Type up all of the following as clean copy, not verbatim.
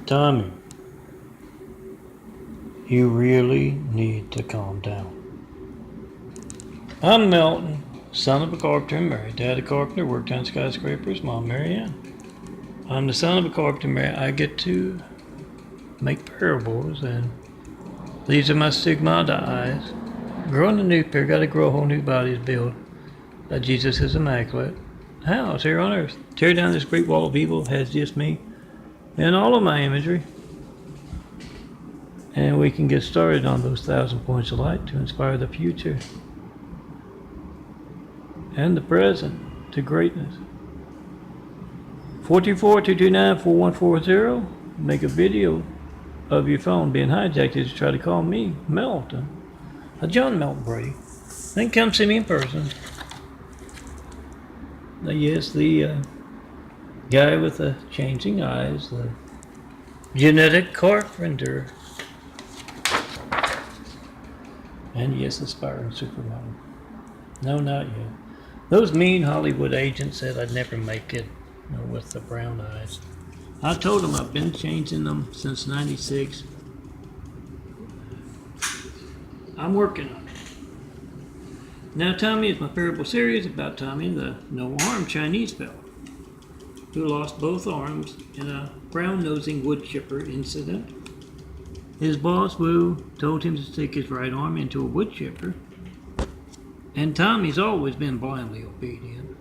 Tommy, you really need to calm down. I'm Melton, son of a carpenter and Mary. Dad a carpenter, worked on skyscrapers, Mom Mary Ann. I'm the son of a carpenter and Mary. I get to make parables, and these are my stigmata eyes. Growing a new pair, gotta grow a whole new body to build. Jesus is immaculate. House here on earth. Tear down this great wall of evil, has just me and all of my imagery. And we can get started on those 1,000 points of light to inspire the future and the present to greatness. 424-229-4140. Make a video of your phone being hijacked to try to call me, Melton. John Melton Brady. Then come see me in person. Yes, the guy with the changing eyes, the genetic carpenter. And yes, aspiring supermodel. No, not yet. Those mean Hollywood agents said I'd never make it, with the brown eyes. I told them I've been changing them since '96. I'm working on it. Now Tami is my parable series about Tami, the no-arm Chinese fellow who lost both arms in a brown-nosing wood chipper incident. His boss, Wu, told him to stick his right arm into a wood chipper, and Tommy's always been blindly obedient.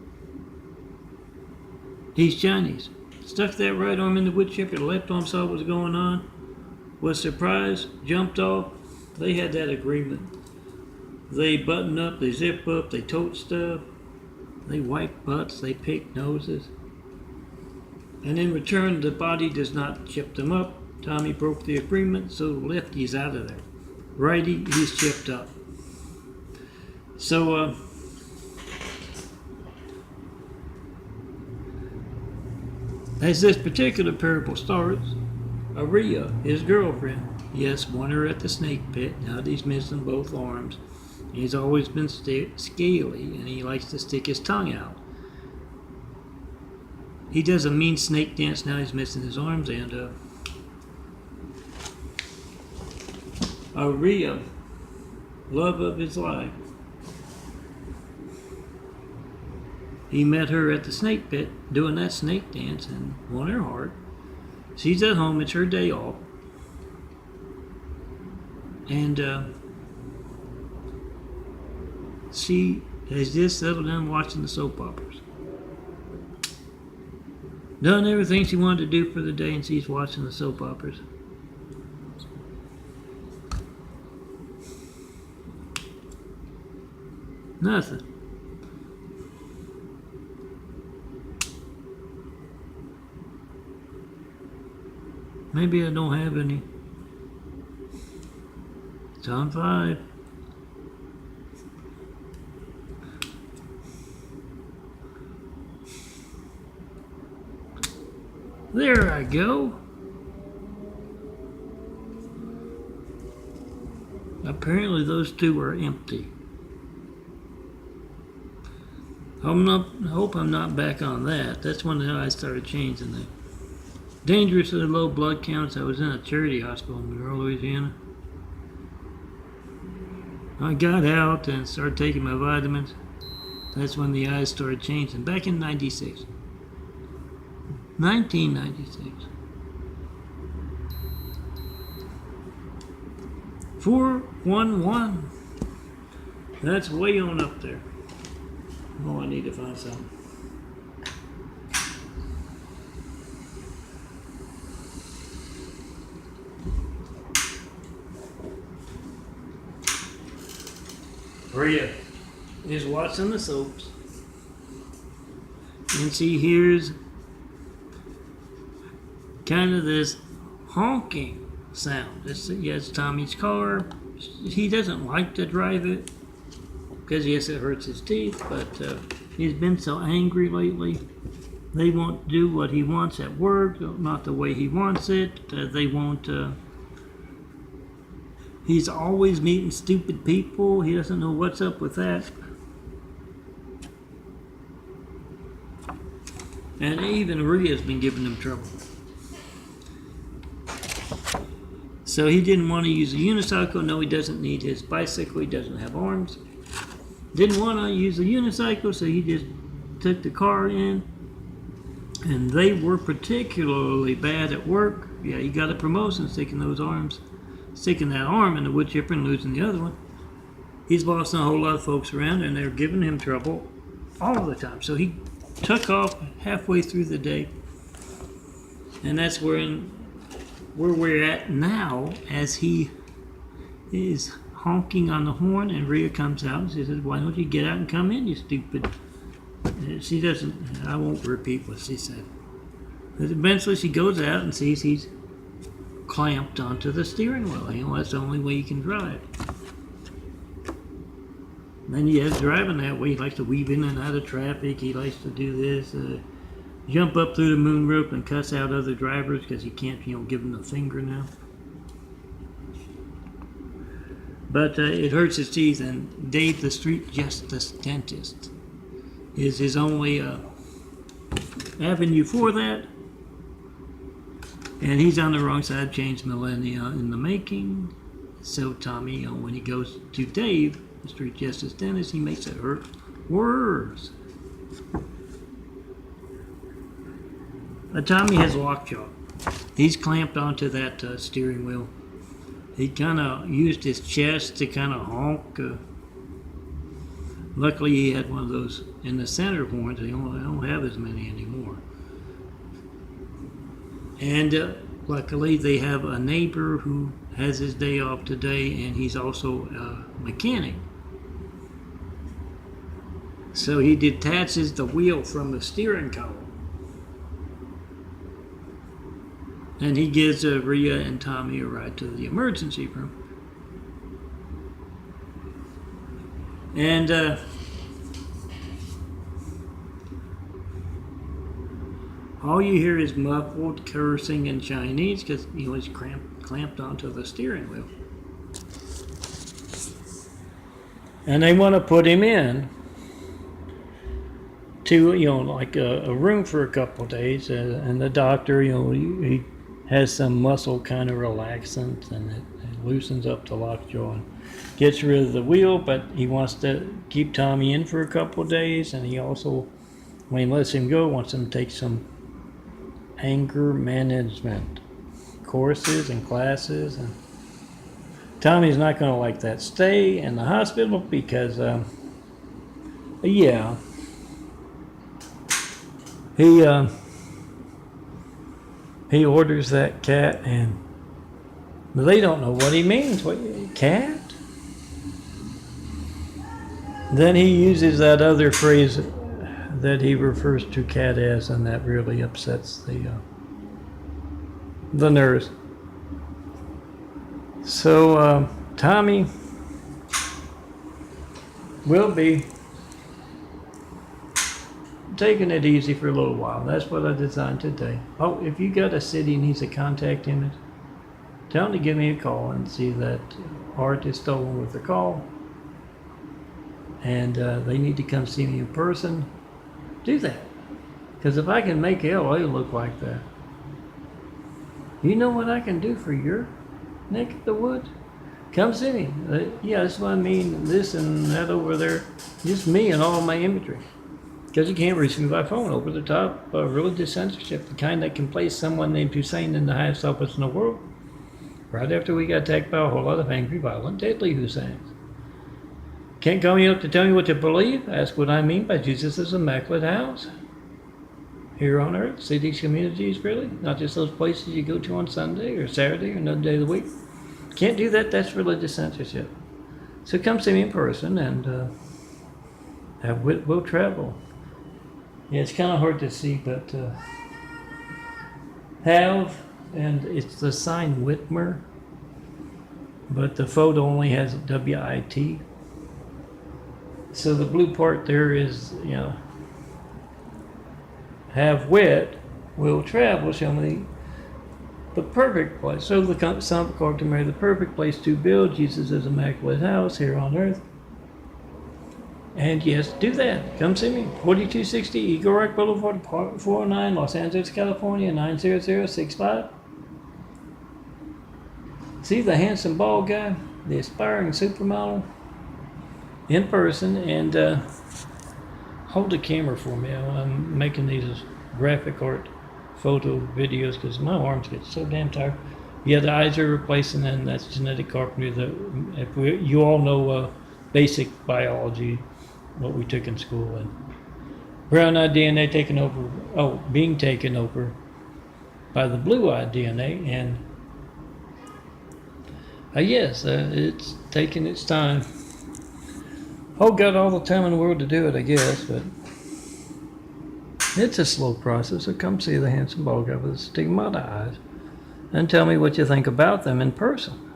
He's Chinese. Stuck that right arm in the wood chipper, the left arm saw what was going on, was surprised, jumped off. They had that agreement. They button up, they zip up, they tote stuff, they wipe butts, they pick noses. And in return, the body does not chip them up. Tami broke the agreement, so lefty's out of there. Righty, he's chipped up. So, as this particular parable starts, Aria, his girlfriend, yes, won her at the snake pit. Now that he's missing both arms. He's always been scaly, and he likes to stick his tongue out. He does a mean snake dance. Now he's missing his arms, and Aria, love of his life. He met her at the snake pit doing that snake dance and won her heart. She's at home, it's her day off. And she has just settled down watching the soap operas. Done everything she wanted to do for the day, and she's watching the soap operas. Nothing. Maybe I don't have any. It's on 5. There I go. Apparently those two are empty. Hope I'm not back on that. That's when I started changing the dangerously low blood counts. I was in a charity hospital in Monroe, Louisiana. I got out and started taking my vitamins. That's when the eyes started changing. Back in 96. 1996. 411. That's way on up there. Oh, I need to find something. Rhea is watching the soaps, and she hears kind of this honking sound. It's Tommy's car. He doesn't like to drive it because yes, it hurts his teeth, but he's been so angry lately. They won't do what he wants at work, not the way he wants it. They won't. He's always meeting stupid people. He doesn't know what's up with that. And even Rhea's been giving him trouble. So he didn't want to use a unicycle. No, he doesn't need his bicycle. He doesn't have arms. Didn't want to use a unicycle, so he just took the car in. And they were particularly bad at work. Yeah, he got a promotion sticking that arm in the wood chipper and losing the other one. He's bossing a whole lot of folks around, and they're giving him trouble all the time. So he took off halfway through the day, and that's where we're at now, as he is honking on the horn, and Rhea comes out and she says, "Why don't you get out and come in, you stupid?" She doesn't. I won't repeat what she said. But eventually, she goes out and sees he's clamped onto the steering wheel. You know, that's the only way you can drive. And yes, driving that way, he likes to weave in and out of traffic. He likes to do this, jump up through the moon rope and cuss out other drivers because he can't, give them the finger now. But it hurts his teeth, and Dave, the street justice dentist, is his only avenue for that. And he's on the wrong side of change millennia in the making. So Tommy, when he goes to Dave, the street justice dentist, he makes it hurt worse. Tommy has lockjaw. He's clamped onto that steering wheel. He kind of used his chest to kind of honk. Luckily, he had one of those in the center horns. They don't have as many anymore. And luckily, they have a neighbor who has his day off today, and he's also a mechanic. So he detaches the wheel from the steering column. And he gives Rhea and Tommy a ride to the emergency room. And all you hear is muffled cursing in Chinese because he's clamped onto the steering wheel. And they want to put him in to, like a room for a couple of days. And the doctor, he has some muscle kind of relaxant, and it loosens up the lockjaw and gets rid of the wheel. But he wants to keep Tommy in for a couple of days, and he also, when he lets him go, wants him to take some anger management courses and classes. And Tommy's not going to like that stay in the hospital because, he orders that cat, and they don't know what he means. What, cat? Then he uses that other phrase that he refers to cat as, and that really upsets the nurse. So Tommy will be taking it easy for a little while. That's what I designed today. Oh, if you got a city needs a contact image, tell them to give me a call and see that art is stolen with the call. And they need to come see me in person. Do that. Because if I can make LA look like that, you know what I can do for your neck of the woods? Come see me. Yeah, that's what I mean. This and that over there. Just me and all my imagery. Because you can't reach me by phone. Over the top religious censorship, the kind that can place someone named Hussein in the highest office in the world, right after we got attacked by a whole lot of angry, violent, deadly Husseins. Can't call me up to tell me what to believe. Ask what I mean by Jesus' immaculate house. Here on earth, cities, communities, really. Not just those places you go to on Sunday or Saturday or another day of the week. Can't do that. That's religious censorship. So come see me in person, and we'll travel. Yeah, it's kind of hard to see, but and it's the sign Whitmer, but the photo only has WIT. So the blue part there is, have wit, will travel, show me the perfect place. So the Son of God to marry the perfect place to build Jesus' immaculate house here on earth. And yes, do that. Come see me. 4260 Eagle Rock Boulevard, 409, Los Angeles, California, 90065. See the handsome bald guy, the aspiring supermodel, in person, and hold the camera for me. I'm making these graphic art photo videos because my arms get so damn tired. Yeah, the eyes are replacing, and that's genetic carpentry. You all know basic biology, what we took in school, and brown-eyed DNA taken over. Oh, being taken over by the blue-eyed DNA, and yes, it's taking its time. Oh, got all the time in the world to do it, I guess, but it's a slow process. So come see the handsome bald guy with the stigmata eyes and tell me what you think about them in person.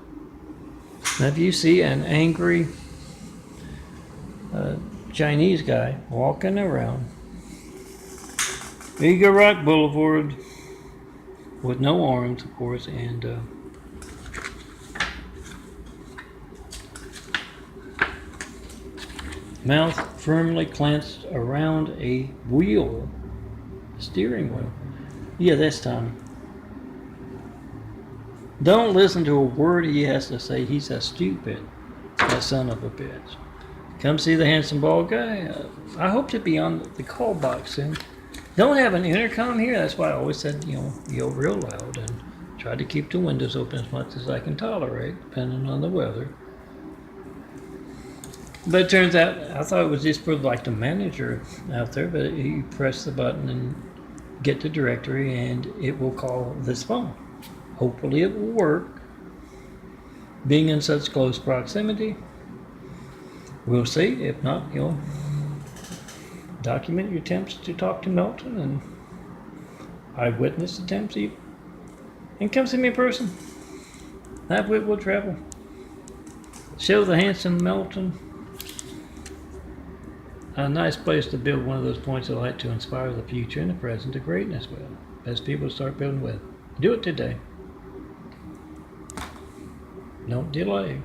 Now, if you see an angry Chinese guy walking around Eagle Rock Boulevard with no arms, of course, and mouth firmly clenched around a wheel, steering wheel. Yeah, that's Tommy. Don't listen to a word he has to say. He's a stupid, that son of a bitch. Come see the handsome bald guy. I hope to be on the call box soon. Don't have an intercom here. That's why I always said, yell real loud and try to keep the windows open as much as I can tolerate, depending on the weather. But it turns out, I thought it was just for like the manager out there, but you press the button and get the directory and it will call this phone. Hopefully it will work. Being in such close proximity, we'll see. If not, document your attempts to talk to Milton and eyewitness attempts even. And come see me in person. That wit will travel. Show the handsome Milton a nice place to build one of those points of light to inspire the future and the present to greatness with. Best people to start building with. Do it today. Don't delay.